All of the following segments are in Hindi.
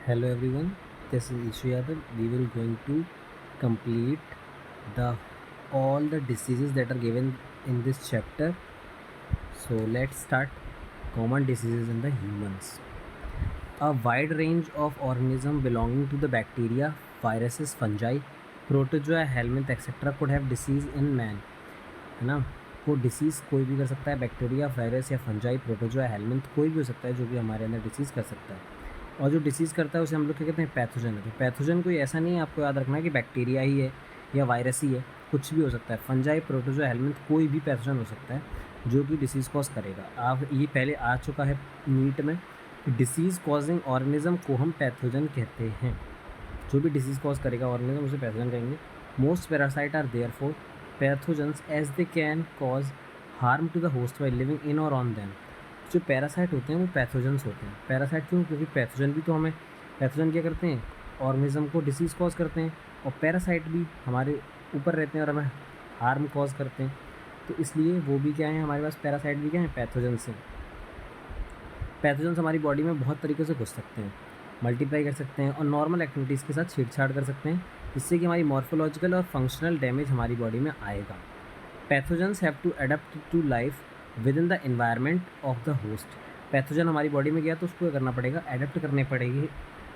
Hello everyone, this is Ishu Yadav. We will going to complete the all the diseases that are given in this chapter. So let's start. Common diseases in the humans. A wide range of organisms belonging to the bacteria, viruses, fungi, protozoa, helminth, etc. could have disease in man. है ना? वो डिसीज़ कोई भी कर सकता है, बैक्टीरिया, वायरस या फंजाई, प्रोटोजोआ, हेलमिंथ कोई भी हो सकता है जो कि हमारे अंदर डिसीज़ कर सकता है। और जो डिसीज़ करता है उसे हम लोग क्या कहते हैं, पैथोजन। तो पैथोजन कोई ऐसा नहीं है, आपको याद रखना है कि बैक्टीरिया ही है या वायरस ही है, कुछ भी हो सकता है। फंजाई, प्रोटोजोआ, हेलमिंथ कोई भी पैथोजन हो सकता है जो कि डिसीज़ कॉज करेगा। आप ये पहले आ चुका है नीट में, डिसीज़ कॉजिंग ऑर्गेनिज्म को हम पैथोजन कहते हैं। जो भी डिसीज़ कॉज करेगा ऑर्गेनिज्म उसे पैथोजन कहेंगे। Most parasite are therefore pathogens as they can cause harm to the host by living in और ऑन देम। जो पैरासाइट होते हैं वो पैथोजेंस होते हैं। पैरासाइट क्यों? क्योंकि पैथोजन भी तो हमें, पैथोजन क्या करते हैं, ऑर्गेनिज्म को डिसीज़ कॉज करते हैं, और पैरासाइट भी हमारे ऊपर रहते हैं और हमें हार्म कॉज करते हैं। तो इसलिए वो भी क्या है, हमारे पास पैरासाइट भी क्या है, पैथोजेंस हैं। पैथोजेंस हमारी बॉडी में बहुत तरीक़े से घुस सकते हैं, मल्टीप्लाई कर सकते हैं और नॉर्मल एक्टिविटीज़ के साथ छेड़छाड़ कर सकते हैं, जिससे कि हमारी मॉर्फोलॉजिकल और फंक्शनल डैमेज हमारी बॉडी में आएगा। Pathogens have to adapt to life within the environment of the host. Pathogen हमारी बॉडी में गया तो उसको क्या करना पड़ेगा, अडेप्ट करने पड़ेगी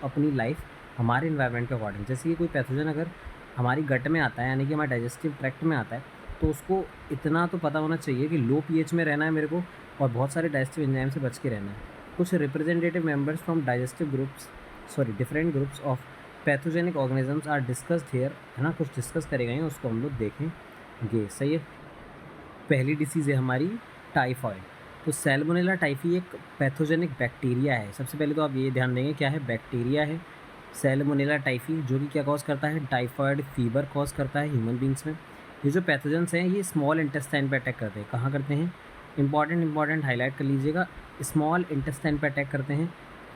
अपनी लाइफ हमारे इन्वायरमेंट के अकॉर्डिंग। जैसे कि कोई पैथोजन अगर हमारी गट में आता है, यानी कि हमारे डाइजेस्टिव ट्रैक्ट में आता है, तो उसको इतना तो पता होना चाहिए कि लो पीएच में रहना है मेरे को और बहुत सारे डाइजेस्टिव एंजाइम से बच के रहना है। कुछ representative members from digestive groups, different groups of pathogenic organisms are discussed here, है ना, कुछ डिस्कस करे गए हैं, उसको हम लोग देखेंगे। सही है। पहली डिसीज़ है हमारी टाइफॉइड। तो सैल्मोनेला टाइफी एक पैथोजेनिक बैक्टीरिया है। सबसे पहले तो आप ये ध्यान देंगे क्या है, बैक्टीरिया है सैल्मोनेला टाइफी, जो कि क्या कॉज करता है, टाइफॉइड फीवर कॉज करता है ह्यूमन बींग्स में। ये जो पैथोजेंस हैं ये स्मॉल इंटेस्टाइन पे अटैक करते हैं। कहाँ करते हैं, इंपॉर्टेंट हाईलाइट कर लीजिएगा, स्मॉल इंटेस्टाइन पे अटैक करते हैं।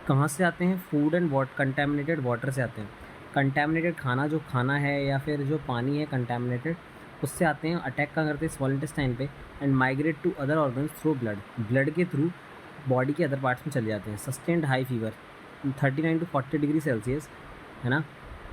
कहाँ से आते हैं, फूड एंड कंटेमिनेटेड वाटर से आते हैं। कंटेमिनेटेड खाना, जो खाना है या फिर जो पानी है कंटेमिनेटेड, उससे आते हैं। अटैक का करते हैं स्मॉल इंटेस्टाइन पे and migrate to other organs through blood के थ्रू बॉडी के अदर पार्ट्स में चले जाते हैं। Sustained high fever 39 to 40 degree Celsius, है ना,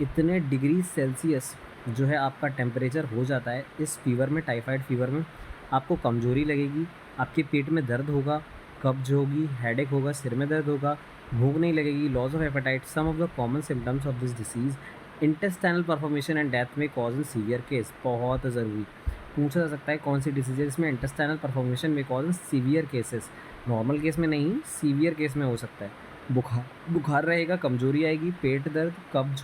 इतने डिग्री सेल्सियस जो है आपका टेम्परेचर हो जाता है इस फीवर में, टाइफाइड फीवर में। आपको कमजोरी लगेगी, आपके पेट में दर्द होगा, कब्ज होगी, हेडेक होगा, सिर में दर्द होगा, भूख नहीं लगेगी, loss of appetite. Some of the common symptoms of this disease, intestinal perforation and death में कॉज इन सीवियर केस। बहुत ज़रूरी पूछा जा सकता है कौन सी डिसीज है जिसमें इंटेस्टाइनल परफॉर्मेशन में cause in severe cases. Normal case में नहीं, सीवियर केस में हो सकता है। बुखार रहेगा, कमजोरी आएगी, पेट दर्द, कब्ज,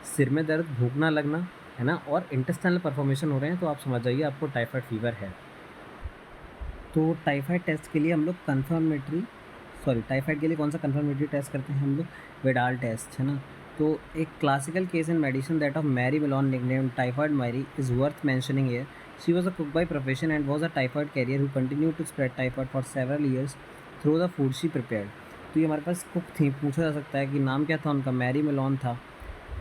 सिर में दर्द, भूख ना लगना, है ना, और इंटेस्टाइनल परफॉर्मेशन हो रहे हैं, तो आप समझ जाइए आपको टाइफाइड फीवर है। तो टाइफाइड टेस्ट के लिए हम लोग टाइफाइड के लिए कौन सा कन्फर्मेटरी टेस्ट करते हैं हम लोग, विडाल टेस्ट, है ना। तो एक classical case in medicine that of Mary Mallon nicknamed typhoid Mary is worth mentioning here. She was a cook by profession and was a typhoid carrier who continued to spread typhoid for several years through the food she prepared. तो ये हमारे पास कुक थी, पूछा जा सकता है कि नाम क्या था उनका, मैरी मिलॉन था,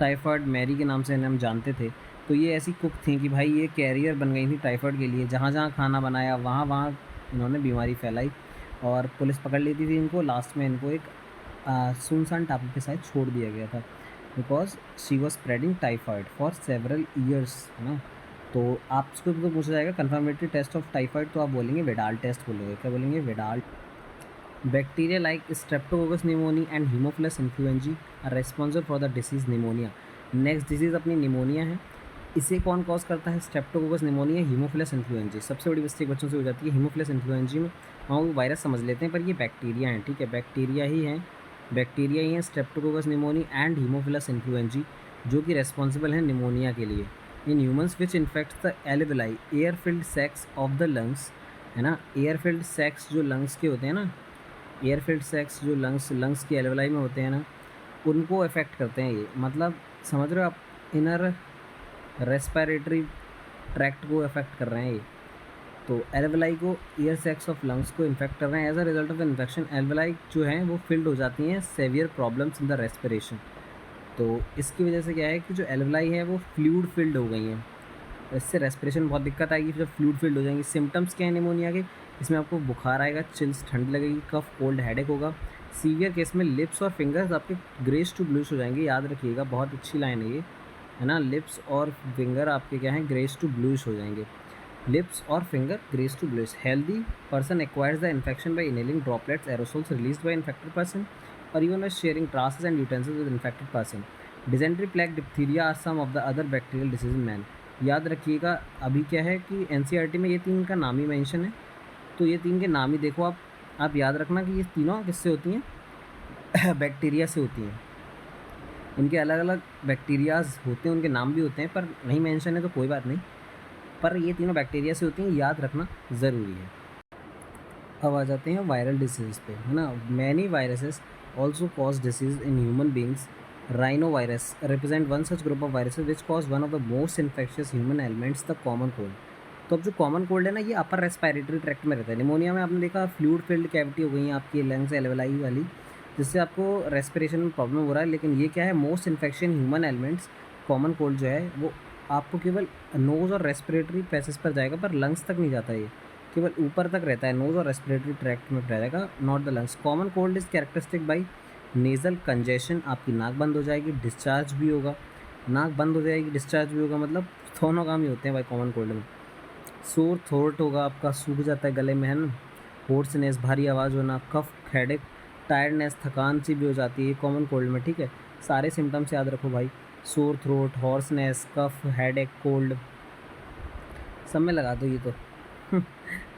टाइफाइड मैरी के नाम से इन्हें हम जानते थे। तो ये ऐसी कुक थी कि भाई ये कैरियर बन गई थी टाइफाइड के लिए, जहाँ जहाँ खाना बनाया वहाँ वहाँ इन्होंने बीमारी फैलाई और पुलिस पकड़ लेती थी इनको। लास्ट में इनको एक सुनसान टापू के साथ छोड़ दिया गया था, because she was spreading typhoid for several years, है ना। तो आपको तो पूछा जाएगा कन्फर्मेटरी टेस्ट ऑफ टाइफाइड, तो आप बोलेंगे विडाल टेस्ट बोलोगे। क्या बोलेंगे, Widal. Bacteria like Streptococcus pneumoniae and haemophilus influenzae are responsible for the disease pneumonia. Next disease अपनी निमोनिया है। इसे कौन कॉज करता है, स्ट्रेप्टोकोकस निमोनिया, हीमोफिलस इन्फ्लुएंजी। सबसे बड़ी मिस्टेक बच्चों से हो जाती है हीमोफिलस इन्फ्लुएंजी में, हम वो वायरस समझ लेते हैं पर ये बैक्टीरिया हैं, ठीक है, बैक्टीरिया ही हैं streptococcus pneumoniae and haemophilus influenzae, जो कि रेस्पॉन्सिबल हैं निमोनिया के लिए। In humans which infects the alveoli, air filled sacs of the lungs, है ना। एयर फिल्ड सैक्स जो लंग्स के होते हैं ना, एयर फिल्ड सैक्स जो लंग्स की एल्वेलाई में होते हैं ना, उनको अफेक्ट करते हैं ये। मतलब समझ रहे हो आप, इनर रेस्पिरेटरी ट्रैक्ट को अफेक्ट कर रहे हैं ये। तो एल्वेलाई को, एयर सैक्स ऑफ लंग्स को इन्फेक्ट कर रहे हैं। As a result of infection alveoli जो हैं वो फिल्ड हो जाती हैं, severe problems in the respiration. तो इसकी वजह से क्या है कि जो एल्वेलाई है वो फ्लूइड फिल्ड हो गई हैं, इससे रेस्पिरेशन बहुत दिक्कत आएगी जब फ्लूइड फिल्ड हो जाएंगी। सिम्टम्स क्या है निमोनिया के, इसमें आपको बुखार आएगा, चिल्स ठंड लगेगी, कफ कोल्ड हेडेक होगा, सीवियर केस में लिप्स और फिंगर्स आपके ग्रेस टू ब्लूइश हो जाएंगे, याद रखिएगा, बहुत अच्छी लाइन है ये, है ना। लिप्स और फिंगर आपके क्या हैं, ग्रेस टू ब्लूइश हो जाएंगे। लिप्स और finger greys to bluish. Healthy person acquires the infection by inhaling droplets aerosols released by infected person और even by sharing traces and utensils with infected person. Dysentery, plague, diphtheria are some of the other bacterial disease in man. याद रखिएगा, अभी क्या है कि एनसीईआरटी में ये तीन का नाम ही मेंशन है, तो ये तीन के नाम ही देखो आप याद रखना कि ये तीनों किससे होती हैं बैक्टीरिया से होती हैं। इनके अलग अलग बैक्टीरियाज होते हैं, उनके नाम भी होते हैं, पर नहीं मेंशन है तो कोई बात नहीं, पर ये तीनों बैक्टीरिया से होती हैं, याद रखना ज़रूरी है। अब आ जाते हैं वायरल डिसीज़ पे, है ना। Many viruses also cause disease in human beings. Rhino virus represent one such group of viruses which cause one of the most infectious human elements, the common cold. तो अब जो कॉमन कोल्ड है ना, ये अपर रेस्पिरेटरी ट्रैक्ट में रहता है। निमोनिया में आपने देखा फ्लूइड फिल्ड कैविटी हो गई है आपकी लंग्स एल्वेलाई वाली, जिससे आपको रेस्पिरेशन में प्रॉब्लम हो रहा है। लेकिन ये क्या है, most infection human elements common cold जो है वो आपको केवल नोज़ और रेस्पिरेटरी पैसेज पर जाएगा, पर लंग्स तक नहीं जाता, ये केवल ऊपर तक रहता है, नोज़ और रेस्पिरेटरी ट्रैक्ट में रहेगा, not the lungs. Common cold is characteristic by nasal congestion, आपकी नाक बंद हो जाएगी, डिस्चार्ज भी होगा, नाक बंद हो जाएगी, डिस्चार्ज भी होगा, मतलब दोनों काम ही होते हैं भाई कॉमन कोल्ड में। सोर थ्रोट होगा आपका, सूख जाता है गले में, है ना। होर्सनेस, भारी आवाज़ होना, कफ, हेडेक, टायर्डनेस, थकान सी भी हो जाती है कॉमन कोल्ड में, ठीक है। सारे सिम्टम्स याद रखो भाई, सोर थ्रोट, हॉर्सनेस, कफ, हेडेक, कोल्ड, सब में लगा दो ये तो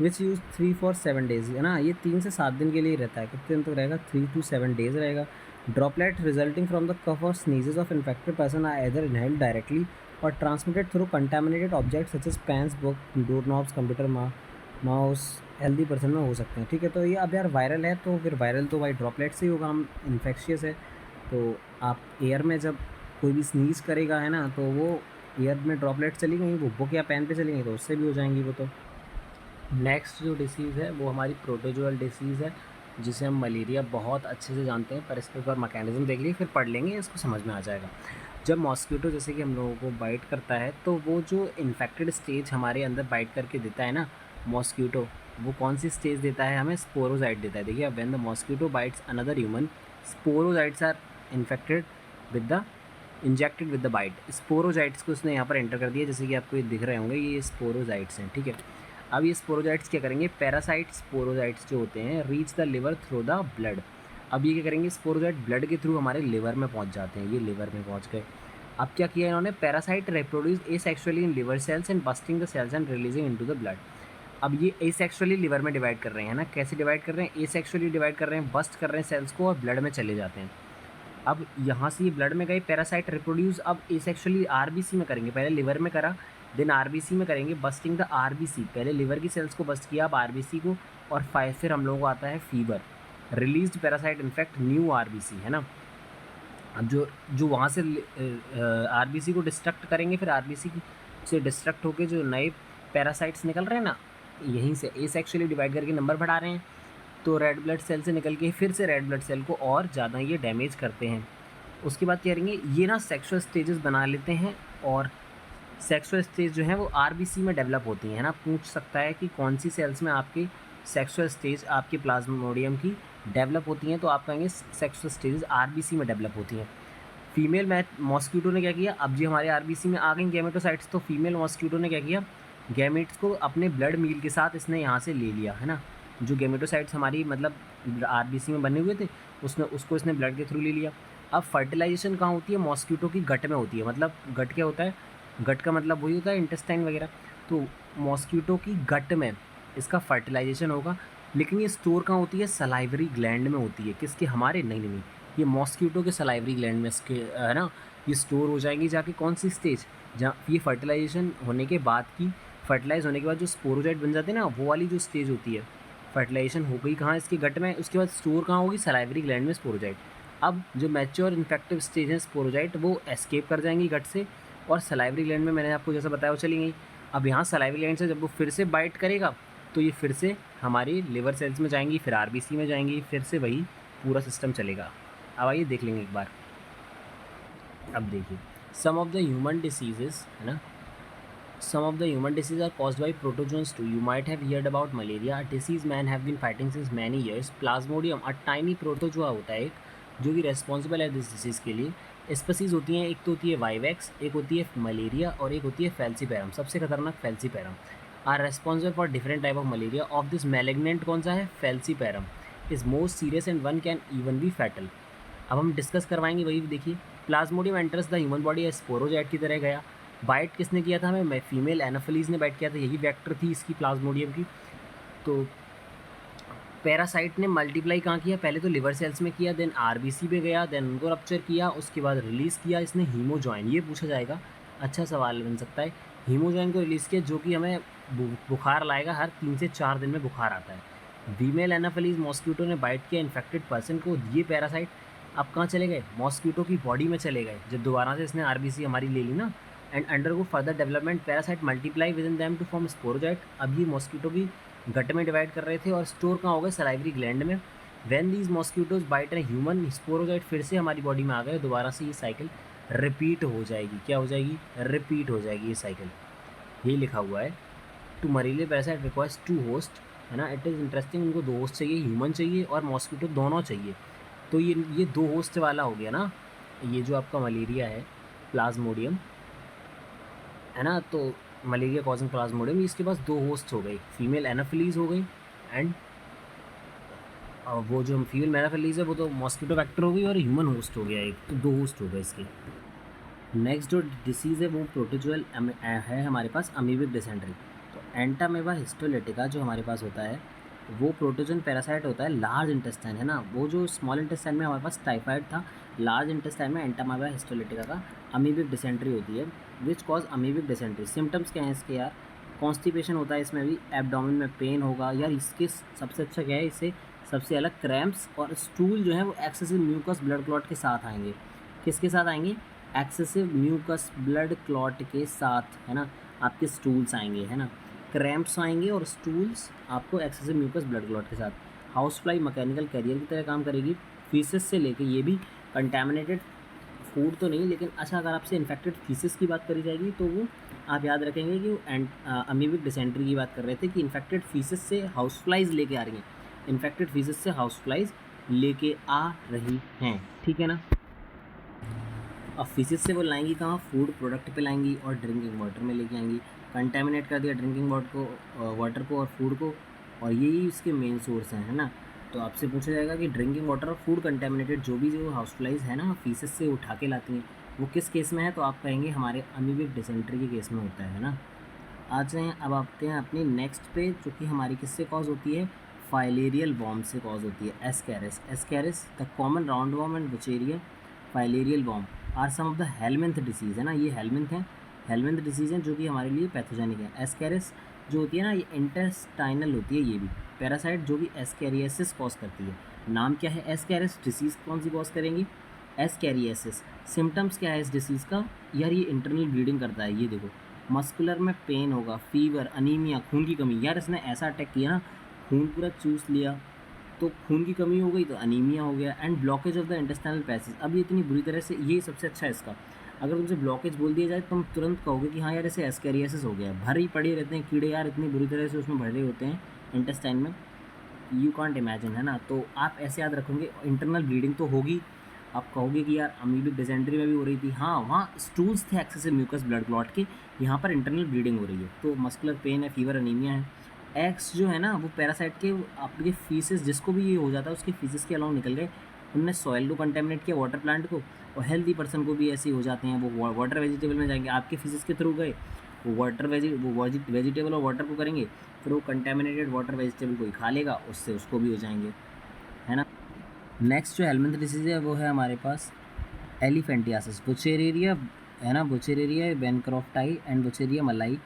विच यूज 3 for 7 days, है ना। ये 3 से 7 दिन के लिए रहता है। कितने दिन तक रहेगा, 3 to 7 days रहेगा। Droplet resulting from the cough और sneezes of infected person are either inhaled directly और transmitted through contaminated object such as pens, book, door knobs, computer, mouse, healthy person में हो सकते हैं, ठीक है। तो ये अब यार वायरल है, तो फिर वायरल तो भाई ड्रॉपलेट से ही होगा, हम इन्फेक्शियस है, तो आप एयर में जब कोई भी स्नीज करेगा, है ना, तो वो एयर में ड्रॉपलेट चली गई, वो बुक या पेन पे चली गई, तो उससे भी हो जाएंगी वो। तो नेक्स्ट जो डिसीज़ है वो हमारी प्रोटोजोअल डिसीज़ है, जिसे हम मलेरिया बहुत अच्छे से जानते हैं, पर इसके ऊपर मैकेनिज्म देख लिए फिर पढ़ लेंगे, इसको समझ में आ जाएगा। जब मॉस्किटो जैसे कि हम लोगों को बाइट करता है, तो वो जो इन्फेक्टेड स्टेज हमारे अंदर बाइट करके देता है ना मॉस्किटो, वो कौन सी स्टेज देता है हमें, स्पोरोजाइट देता है। देखिए, when the mosquito bites another human, sporozoites are infected with the injected with the bite. Sporozoites को उसने यहाँ पर एंटर कर दिया, जैसे कि आपको ये दिख रहे होंगे, ये स्पोरोजाइट्स हैं, ठीक है। अब ये स्पोरोजाइट्स क्या करेंगे, पैरासाइट स्पोरोजाइट्स जो होते हैं reach the liver through the blood. अब ये क्या करेंगे, स्पोरोजाइट ब्लड के थ्रू हमारे लिवर में पहुंच जाते हैं, ये लिवर में पहुंच गए। अब क्या किया इन्होंने, parasite reproduce asexually in liver cells and bursting the cells and releasing into the blood. अब ये एसेक्सुअली लिवर में डिवाइड कर रहे हैं ना, कैसे डिवाइड कर रहे हैं, एसेक्सुअली डिवाइड कर रहे हैं, बस्ट कर रहे हैं सेल्स को और ब्लड में चले जाते हैं। अब यहाँ से ये ब्लड में गए, पैरासाइट रिप्रोड्यूस अब एसेक्सुअली आरबीसी में करेंगे, पहले लिवर में करा, देन आरबीसी में करेंगे, बस्टिंग द आरबीसी, पहले लिवर की सेल्स को बस्ट किया, अब आरबीसी को, और फिर हम लोगों को आता है fever, released parasite infect new RBC, है ना। अब जो वहाँ से आरबीसी को डिस्ट्रक्ट करेंगे, फिर आरबीसी से डिस्ट्रक्ट होकर जो नए पैरासाइट्स निकल रहे हैं ना, यहीं से एसेक्सुअली डिवाइड करके नंबर बढ़ा रहे हैं, तो रेड ब्लड सेल से निकल के फिर से रेड ब्लड सेल को और ज़्यादा ये डैमेज करते हैं। उसके बाद क्या करेंगे, ये ना सेक्सुअल स्टेजेस बना लेते हैं, और सेक्सुअल स्टेज जो है वो आरबीसी में डेवलप होती हैं, है ना। पूछ सकता है कि कौन सी सेल्स में आपकी सेक्सुअल स्टेज आपके प्लाज्मोडियम की डेवलप होती हैं, तो आप कहेंगे सेक्सुअल स्टेजेस आरबीसी में डेवलप होती हैं। फीमेल मॉस्क्यूटो ने क्या किया, अब जी हमारे आरबीसी में आ गई गैमेटोसाइट्स, तो फीमेल मॉस्क्यूटो ने क्या किया, गैमेट्स को अपने ब्लड मील के साथ इसने यहाँ से ले लिया, है ना। जो गैमेटोसाइट्स हमारी मतलब आरबीसी में बने हुए थे, उसको इसने ब्लड के थ्रू ले लिया। अब फर्टिलाइजेशन कहाँ होती है, मॉस्क्यूटो की गट में होती है। मतलब गट क्या होता है, गट का मतलब वही होता है इंटेस्टाइन वगैरह, तो मॉस्क्यूटो की गट में इसका फर्टिलाइजेशन होगा। लेकिन ये स्टोर कहाँ होती है, सलाइवरी ग्लैंड में होती है। किसके, हमारे, नहीं, ये मॉस्क्यूटो के सलाइवरी ग्लैंड में इसके, है ना, ये स्टोर हो जाएंगी जाके कौन सी स्टेज, जहाँ ये फर्टिलाइजेशन होने के बाद की, फर्टिलाइज होने के बाद जो स्पोरोजाइट बन जाते हैं ना, वो वाली जो स्टेज होती है, फर्टिलाइजेशन हो गई कहाँ, इसके गट में, उसके बाद स्टोर कहाँ होगी, सलाइवरी ग्लैंड में स्पोरोजाइट। अब जो मैच्योर इन्फेक्टिव स्टेज है स्पोरोजाइट, वो एस्केप कर जाएंगी गट से, और सलाइवरी ग्लैंड में मैंने आपको जैसा बताया वो चली गई। अब यहाँ सलाइवरी ग्लैंड से जब वो फिर से बाइट करेगा, तो ये फिर से हमारी लिवर सेल्स में जाएंगी, फिर आरबीसी में जाएंगी, फिर से वही पूरा सिस्टम चलेगा। अब आइए देख लेंगे एक बार। अब देखिए, सम ऑफ द ह्यूमन डिसीजेस, है ना, Some of the human diseases are caused by protozoans too. You might have heard about malaria, a disease man have been fighting since many years. Plasmodium, a tiny protozoa होता है एक जो कि रेस्पॉन्सिबल है दिस डिसीज़ के लिए। स्पीसीज होती हैं, एक तो होती है वाइवेक्स, एक होती है मलेरिया और एक होती है फेल्सीपेरम। सबसे खतरनाक falciparum are responsible for different type of malaria. Of this malignant कौन सा है? Falciparum is most serious and one can even be fatal. अब हम डिस्कस करवाएंगे वही, देखिए plasmodium enters the human body sporozoite की तरह गया। बाइट किसने किया था हमें? फीमेल एनाफिलीज ने बाइट किया था, यही वेक्टर थी इसकी प्लाज्मोडियम की। तो पैरासाइट ने मल्टीप्लाई कहाँ किया? पहले तो लिवर सेल्स में किया, देन आरबीसी पे गया, देन उनको रप्चर किया, उसके बाद रिलीज़ किया इसने हीमोजॉइन। ये पूछा जाएगा, अच्छा सवाल बन सकता है। हीमोजॉइन को रिलीज़ किया जो कि हमें बुखार लाएगा, हर 3 से 4 दिन में बुखार आता है। फीमेल एनाफिलीज मॉस्किटो ने बाइट किया इन्फेक्टेड पर्सन को। ये पैरासाइट अब कहाँ चले गए? मॉस्किटो की बॉडी में चले गए जब दोबारा से इसने आरबीसी हमारी ले ली ना। एंड अंडर को further development parasite multiply within them to form sporozoite. अब ये मॉस्किटो की गट में डिवाइड कर रहे थे और स्टोर कहाँ हो गए? सलाइवरी ग्लैंड में। When these mosquitoes bite an human, sporozoite फिर से हमारी बॉडी में आ गए, दोबारा से ये साइकिल रिपीट हो जाएगी। क्या हो जाएगी? रिपीट हो जाएगी ये साइकिल। यही लिखा हुआ है, टू मरीले पैरासाइट रिक्वायर्स 2 होस्ट, है ना। इट इज़ इंटरेस्टिंग, उनको 2 होस्ट चाहिए, ह्यूमन चाहिए और मॉस्किटो दोनों चाहिए। तो ये 2 होस्ट वाला हो गया ना, ये जो आपका मलेरिया है प्लाज्मोडियम, है ना। तो मलेरिया कॉजिंग प्लाज्मोडियम, इसके पास 2 होस्ट हो गई, फीमेल एनाफिलीज हो गई एंड वो जो फीमेल एनाफिलीज है वो तो मॉस्किटो वेक्टर हो गई और ह्यूमन होस्ट हो गया एक, तो 2 होस्ट हो गए इसके। नेक्स्ट जो डिसीज़ है वो प्रोटोजुअल है हमारे पास, अमीबिक डिसेंट्री। तो एंटामेबा हिस्टोलिटिका जो हमारे पास होता है वो प्रोटोजन पैरासाइट होता है लार्ज इंटेस्टाइन, है ना। वो जो स्मॉल इंटेस्टाइन में हमारे पास टाइफाइड था, लार्ज इंटेस्टाइन में एंटामेबा हिस्टोलिटिका का अमीबिक डिसेंट्री होती है, which cause amoebic dysentery. Symptoms क्या हैं इसके यार? कॉन्स्टिपेशन होता है इसमें भी, एब्डोमेन में पेन होगा यार। इसके सबसे अच्छा क्या है, इससे सबसे अलग क्रैम्प्स और स्टूल जो है वो एक्सेसिव म्यूकस ब्लड क्लॉट के साथ आएंगे। किसके साथ आएंगे? एक्सेसिव म्यूकस ब्लड क्लॉट के साथ, है ना। आपके स्टूल्स आएंगे, है ना, क्रैम्प्स आएंगे और स्टूल्स आपको एक्सेसिव म्यूकस ब्लड क्लॉट के साथ। हाउस फ्लाई मैकेनिकल कैरियर की तरह काम करेगी, फीसेस से लेके, ये भी कंटेमिनेटेड फूड तो नहीं, लेकिन अच्छा अगर आपसे इन्फेक्टेड फीसेस की बात करी जाएगी तो वो आप याद रखेंगे कि अमीबिक डिसेंट्री की बात कर रहे थे कि इन्फेक्टेड फीसेस से हाउस फ्लाइज लेके आ रही हैं, इन्फेक्टेड फीसेस से हाउस फ्लाइज लेके आ रही हैं, ठीक है ना। अब फिशिस से वो लाएंगी कहाँ? फूड प्रोडक्ट पे लाएंगी और ड्रिंकिंग वाटर में लेके आएंगी। कंटेमिनेट कर दिया ड्रिंकिंग वाटर को और फूड को, और यही इसके मेन सोर्स हैं, है ना। तो आपसे पूछा जाएगा कि ड्रिंकिंग वाटर और फूड कंटेमिनेटेड जो भी जो हाउस फ्लाइज है ना फिशिस से उठा के लाती हैं, वो किस केस में है? तो आप कहेंगे हमारे अमीबिक डिसेंट्री के केस में होता है ना। आ जाएँ अब आते हैं अपनी नेक्स्ट पे, जो कि हमारी किससे कॉज होती है? फाइलेरियल वॉर्म से कॉज होती है, ascaris. Ascaris the common round worm and wuchereria filarial worm are some of the helminth disease, है ना। ये हेलमिंथ हैं, हेलमिंथ डिसीज़ हैं जो कि हमारे लिए पैथोजेनिक है। एस्कैरिस जो होती है ना ये इंटेस्टाइनल होती है, ये भी पैरासाइट जो कि एस्कैरियासिस कॉज करती है। नाम क्या है? एस्कैरिस। डिसीज़ कौन सी कॉज करेंगी? एस्कैरियासिस। सिम्टम्स क्या है इस डिसीज़ का? यार ये इंटरनल ब्लीडिंग करता है, ये देखो मस्कुलर में पेन होगा, फीवर, अनीमिया, खून की कमी। यार इसने ऐसा अटैक किया ना, खून पूरा चूस लिया तो खून की कमी हो गई तो अनीमिया हो गया। And blockage of the intestinal passage, अब ये इतनी बुरी तरह से, ये सबसे अच्छा है इसका, अगर तुमसे ब्लॉकेज बोल दिया जाए तो तुम तुरंत कहोगे कि हाँ यार ऐसे एस्कैरियासिस हो गया। भर ही पड़े रहते हैं कीड़े यार, इतनी बुरी तरह से उसमें भरे होते हैं इंटेस्टाइन में, यू कांट इमेजिन, है ना। तो आप ऐसे याद रखोगे इंटरनल ब्लीडिंग तो होगी। आप कहोगे कि यार अमीबिक डिसेंट्री में भी हो रही थी, हाँ वहाँ स्टूल्स थे एक्सेसिव म्यूकस ब्लड क्लॉट के, यहाँ पर इंटरनल ब्लीडिंग हो रही है। तो मस्कुलर पेन है, फीवर, अनीमिया है। एग्स जो है ना वो पैरासाइट के आपके फीसेस, जिसको भी ये हो जाता है उसके फीसेस के अलाउंग निकल गए, उनने सॉइल को कंटेमिनेट किया, वाटर प्लांट को, और हेल्दी पर्सन को भी ऐसे ही हो जाते हैं, वो वाटर वेजिटेबल में जाएंगे, आपके फीसेस के थ्रू गए, वो वेजिटेबल और वाटर को करेंगे, फिर वो कंटेमिनेटेड वाटर वेजिटेबल को ही खा लेगा, उससे उसको भी हो जाएंगे, है ना। नेक्स्ट जो हेलमिंथ डिसीज़ है वो है हमारे पास एलिफेंटियासिस, बुचेरेरिया, है ना, बुचेरेरिया बेनक्रॉफ्टाई एंड बुचेरिया मलाई,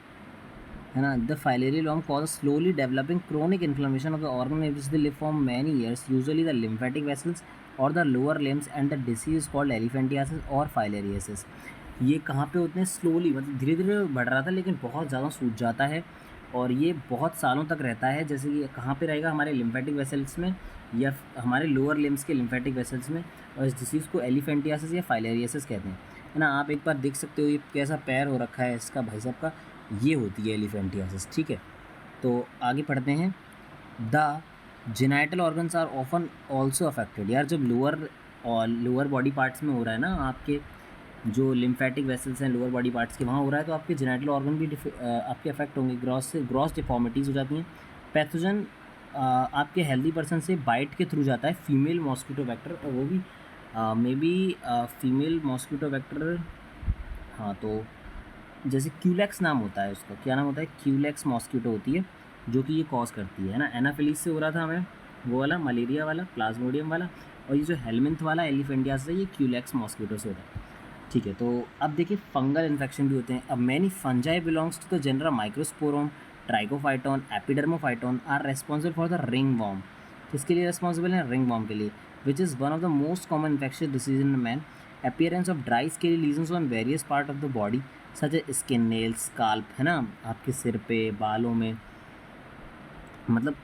है ना। The filarial worm cause slowly developing chronic inflammation of the organ in which they live for many years, usually the lymphatic vessels और the lower limbs, and the disease called elephantiasis और फाइलेरियासिस। ये कहाँ पे होते हैं? स्लोली, मतलब धीरे धीरे बढ़ रहा था लेकिन बहुत ज़्यादा सूज जाता है और ये बहुत सालों तक रहता है। जैसे कि कहाँ पे रहेगा? हमारे लिम्फेटिक वेसल्स में या हमारे लोअर लिम्स के लिम्फेटिक वेसल्स में, और इस डिसीज़ को एलिफेंटियासिस या फाइलेरियासिस कहते हैं, है ना। आप एक बार देख सकते हो ये कैसा पैर हो रखा है इसका भाई साहब का, ये होती है एलिफेंटियासिस। ठीक है, तो आगे पढ़ते हैं। The genital organs are often also affected. यार जब लोअर बॉडी पार्ट्स में हो रहा है ना, आपके जो लिम्फेटिक वेसल्स हैं लोअर बॉडी पार्ट्स के वहाँ हो रहा है, तो आपके जेनाइटल ऑर्गन भी आपके अफेक्ट होंगे। ग्रॉस डिफॉर्मिटीज़ हो जाती हैं। पैथोजन आपके हेल्दी पर्सन से बाइट के थ्रू जाता है, फीमेल मॉस्किटो वेक्टर, और वो भी may be female mosquito vector. हाँ, तो जैसे क्यूलेक्स नाम होता है उसका, क्या नाम होता है, क्यूलेक्स मॉस्किटो होती है जो कि ये कॉज करती है ना। एनाफिलीज से हो रहा था हमें वो वाला मलेरिया वाला, प्लाज्मोडियम वाला, और ये जो हेलमिंथ वाला एलिफेंटियासिस है ये क्यूलेक्स मॉस्किटो से होता है। ठीक है, तो अब देखिए फंगल इन्फेक्शन भी होते हैं। अब many fungi belongs to the genera microsporum, trichophyton, epidermophyton are responsible for the ring worm. किसके लिए रेस्पॉन्सिबल है, रिंग वॉर्म के लिए, which is one of the most common infectious disease in man. Appearance of dry scaly lesions on various part of the body such a skin, nails, scalp, है ना, आपके सिर पे, बालों में, मतलब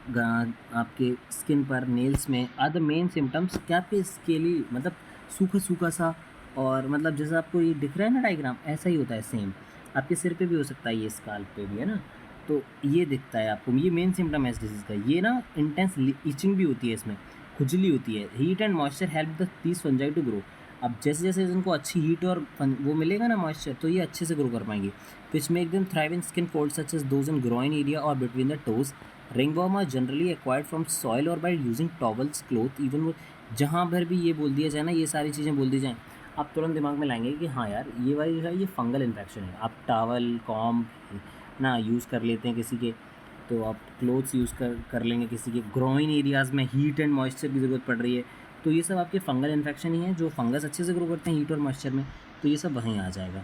आपके स्किन पर, नेल्स में आर द मेन सिम्टम्स। क्या आपके स्केली मतलब सूखा सूखा सा, और मतलब जैसा आपको ये दिख रहा है ना डायग्राम, ऐसा ही होता है सेम। आपके सिर पे भी हो सकता है, ये स्काल्प पे भी है ना, तो ये दिखता है आपको। ये मेन सिम्टम है इस डिजीज़ का। ये ना इंटेंस इचिंग भी होती है, इसमें खुजली होती है। Heat and moisture help the these fungi to grow. अब जैसे जैसे इनको अच्छी हीट और वो मिलेगा ना मॉइस्चर, तो ये अच्छे से ग्रो कर पाएंगे, which make them thrive in skin fold such as those in groin area और between the toes. Ringworm are generally acquired from soil और by using towels, cloth, even. जहाँ भर भी ये बोल दिया जाए ना, ये सारी चीज़ें बोल दी जाएँ, आप तुरंत दिमाग में लाएंगे कि हाँ यार ये वाली जो है ये फंगल इन्फेक्शन है। आप टावल, कॉम्ब ना यूज़ कर लेते हैं किसी के, तो आप क्लोथ्स यूज़ कर लेंगे किसी के। ग्रोइन एरियाज़ में हीट एंड मॉइस्चर की ज़रूरत पड़ रही है, तो ये सब आपके फंगल इन्फेक्शन ही हैं। जो फंगस अच्छे से ग्रो करते हैं हीट और मॉइस्चर में, तो ये सब वहीं आ जाएगा।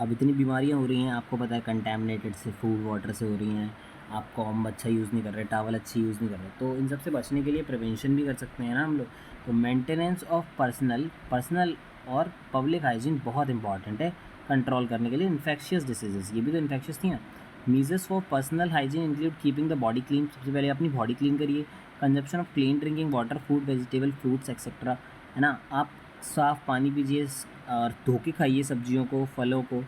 अब इतनी बीमारियां हो रही हैं, आपको पता है, कंटेमिनेटेड से, फूड वाटर से हो रही हैं। आप कॉम अच्छा यूज़ नहीं कर रहे, टावल अच्छी यूज़ नहीं कर रहे, तो इन सब से बचने के लिए प्रिवेंशन भी कर सकते हैं ना हम लोग। तो मेंटेनेंस ऑफ पर्सनल और पब्लिक हाइजीन बहुत इंपॉर्टेंट है कंट्रोल करने के लिए इन्फेक्शियस डिसीजेस। ये भी तो इन्फेक्शियस थी ना। Measures for personal hygiene include keeping the body clean. सबसे पहले अपनी बॉडी क्लीन करिए। Consumption of clean drinking water, food, vegetable, fruits etcetera, है ना। आप साफ़ पानी पीजिए और धो के खाइए सब्जियों को, फलों को,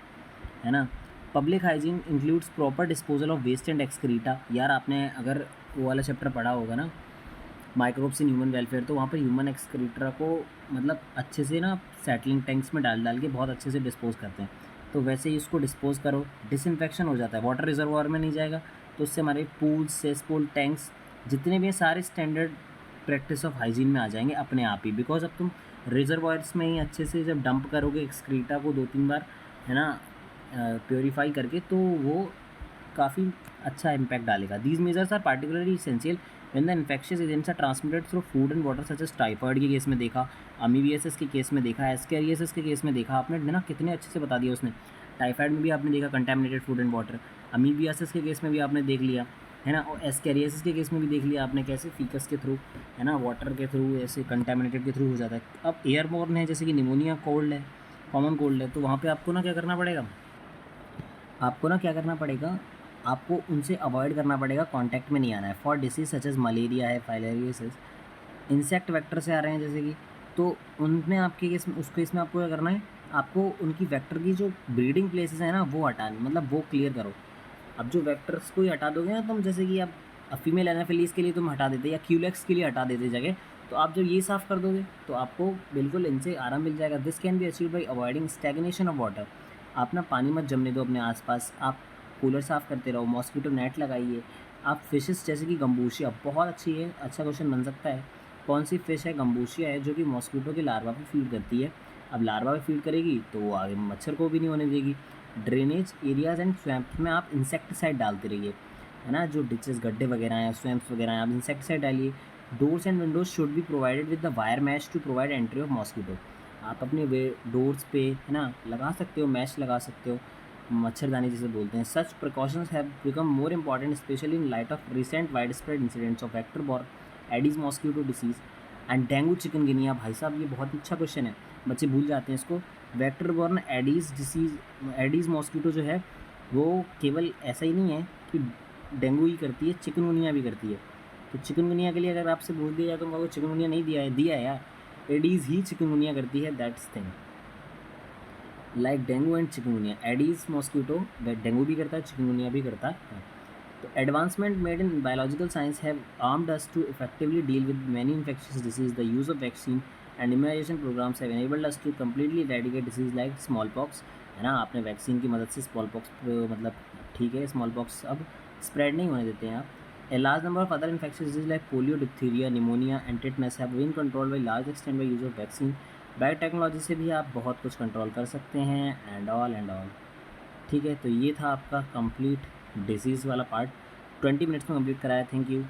है ना। Public hygiene includes proper disposal of waste and excreta. यार आपने अगर वो वाला चैप्टर पढ़ा होगा ना, माइक्रोब्स इन ह्यूमन वेलफेयर, तो वहाँ पर ह्यूमन एक्सक्रीटा को मतलब अच्छे से ना सेटलिंग टैंक्स में डाल डाल के बहुत अच्छे से डिस्पोज करते हैं। तो वैसे ही इसको डिस्पोज करो, डिसइंफेक्शन हो जाता है, वाटर रिजर्वायर में नहीं जाएगा, तो उससे हमारे पूल्स, सेसपूल, टैंक्स जितने भी हैं सारे स्टैंडर्ड प्रैक्टिस ऑफ हाइजीन में आ जाएंगे अपने आप ही। बिकॉज अब तुम रिजर्वायर्स में ही अच्छे से जब डंप करोगे एक्सक्रीटा को 2-3 बार, है ना, प्योरीफाई करके, तो वो काफ़ी अच्छा इम्पैक्ट डालेगा। These measures are particularly essential when the infectious agents are transmitted through food and water, such as typhoid के केस में देखा, अमीबियासिस के केस में देखा, एस्केरियासिस के केस में देखा। आपने ना कितने अच्छे से बता दिया उसने। टाइफाइड में भी आपने देखा contaminated food and water, amoebiasis के केस में भी आपने देख लिया, है ना, और एस्केरियासिस के केस में भी देख लिया आपने कैसे फीकस के थ्रू, है ना, वाटर के थ्रू, ऐसे कंटेमिनेटेड के थ्रू हो जाता है। अब एयरबोर्न है, जैसे कि निमोनिया, कोल्ड है, कॉमन कोल्ड है, तो वहाँ पे आपको ना क्या करना पड़ेगा, आपको उनसे अवॉइड करना पड़ेगा, कांटेक्ट में नहीं आना है। For disease such as malaria है, फाइलेरियोसिस, इंसेक्ट वेक्टर से आ रहे हैं जैसे कि, तो उनमें आपके केस में, उस केस में आपको क्या करना है, आपको उनकी वेक्टर की जो ब्रीडिंग प्लेसेस है ना वो हटानी, मतलब वो क्लियर करो। अब जो वेक्टर्स को ही हटा दोगे ना तुम, जैसे कि अब फीमेल एनाफिलीज के लिए तुम हटा देते या क्यूलेक्स के लिए हटा देते जगह, तो आप जब ये साफ़ कर दोगे तो आपको बिल्कुल इनसे आराम मिल जाएगा। This can be achieve by avoiding stagnation of water. आप ना पानी मत जमने दो अपने आसपास, आप कूलर साफ़ करते रहो, मॉस्किटो नेट लगाइए। आप फिशेस जैसे कि गम्बूशिया बहुत अच्छी है, अच्छा क्वेश्चन बन सकता है। कौन सी फ़िश है, गम्बूशिया है, जो कि मॉस्किटो के लार्वा पे फीड करती है। अब लार्वा पे फीड करेगी तो वो आगे मच्छर को भी नहीं होने देगी। ड्रेनेज एरियाज़ एंड स्वैम्प्स में आप इंसेक्टिसाइड डालते रहिए, है ना, जो डिचेस, गड्ढे वगैरह हैं, स्वैम्प्स वगैरह हैं, आप इंसेक्टिसाइड डालिए। Doors and windows should be provided with the wire mesh to provide entry of mosquito. आप अपने डोर्स पे, है ना, लगा सकते हो, मैश लगा सकते हो, मच्छरदानी जिसे बोलते हैं। Such precautions have become more important specially in light of recent wide spread incidents of vector borne aedes mosquito disease and dengue chikungunya. भाई साहब ये बहुत अच्छा क्वेश्चन है, बच्चे भूल जाते हैं इसको। Vector borne aedes disease, aedes mosquito जो है वो केवल ऐसा ही नहीं है कि डेंगू ही करती है, चिकनगुनिया भी करती है। तो चिकनगुनिया के लिए अगर आपसे पूछ दिया जाए तो वो चिकनगुनिया नहीं दिया है, दिया है यार, एडीज़ ही चिकनगुनिया करती है, that's thing. Like dengue and chikungunya. Aedes mosquito dengue भी करता है, चिकनगुनिया भी करता है। तो advancement made in biological science have armed us to effectively deal with many infectious disease. The use of vaccine and immunisation programmes have enabled us to completely eradicate disease like smallpox, है ना। आपने वैक्सीन की मदद से स्मॉल पॉक्स मतलब ठीक है, स्मॉल पॉक्स अब स्प्रेड नहीं होने देते हैं आप। A large number of other infectious diseases like polio, diphtheria, pneumonia and tetanus have been controlled by large extent by use of vaccine। Biotechnology से भी आप बहुत कुछ कंट्रोल कर सकते हैं एंड ऑल। ठीक है, तो ये था आपका कंप्लीट डिजीज़ वाला पार्ट, 20 मिनट्स में कंप्लीट कराया। Thank you.